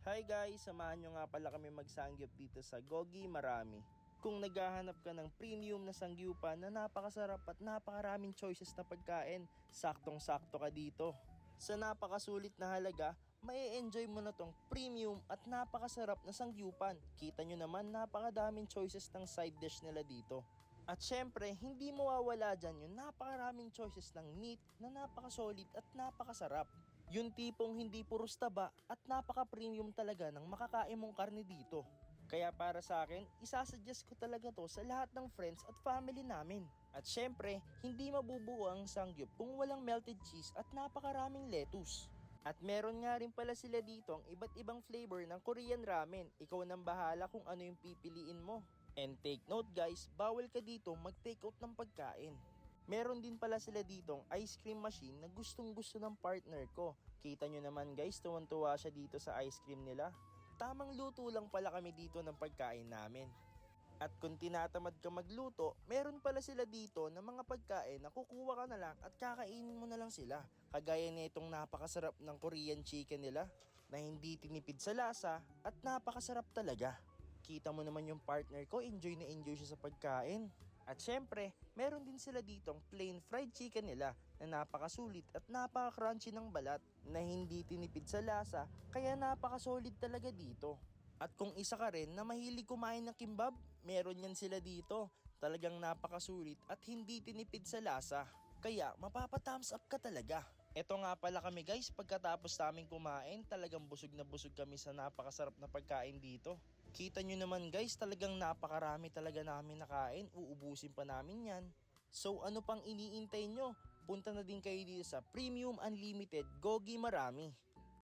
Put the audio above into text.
Hi guys, samahan nyo nga pala kami magsangyup dito sa Gogi Marami. Kung naghahanap ka ng premium na sangyupan na napakasarap at napakaraming choices na pagkain, saktong-sakto ka dito. Sa napakasulit na halaga, mai-enjoy mo na tong premium at napakasarap na sangyupan. Kita nyo naman napakadaming choices ng side dish nila dito. At syempre, hindi mawawala dyan yung napakaraming choices ng meat na napakasolid at napakasarap. Yung tipong hindi puros taba at napaka-premium talaga ng makakain mong karne dito. Kaya para sa akin, isasuggest ko talaga to sa lahat ng friends at family namin. At syempre, hindi mabubuo ang sangyup kung walang melted cheese at napakaraming lettuce. At meron nga rin pala sila dito ang iba't ibang flavor ng Korean ramen. Ikaw nang bahala kung ano yung pipiliin mo. And take note guys, bawal ka dito mag-take out ng pagkain. Meron din pala sila ditong ice cream machine na gustong gusto ng partner ko. Kita nyo naman guys, tuwan-tuwa siya dito sa ice cream nila. Tamang luto lang pala kami dito ng pagkain namin. At kung tinatamad ka magluto, meron pala sila dito ng mga pagkain na kukuha ka na lang at kakainin mo na lang sila. Kagaya nitong napakasarap ng Korean chicken nila na hindi tinipid sa lasa at napakasarap talaga. Kita mo naman yung partner ko, enjoy na enjoy siya sa pagkain. At syempre, meron din sila ditong plain fried chicken nila na napakasulit at napaka-crunchy ng balat na hindi tinipid sa lasa kaya napakasolid talaga dito. At kung isa ka rin na mahilig kumain ng kimbab, meron yan sila dito. Talagang napakasulit at hindi tinipid sa lasa. Kaya mapapa-thumbs up ka talaga. Eto nga pala kami guys, pagkatapos namin kumain, talagang busog na busog kami sa napakasarap na pagkain dito. Kita nyo naman guys, talagang napakarami talaga namin nakain, uubusin pa namin yan. So ano pang iniintay nyo? Punta na din kayo dito sa Premium Unlimited Gogi Marami.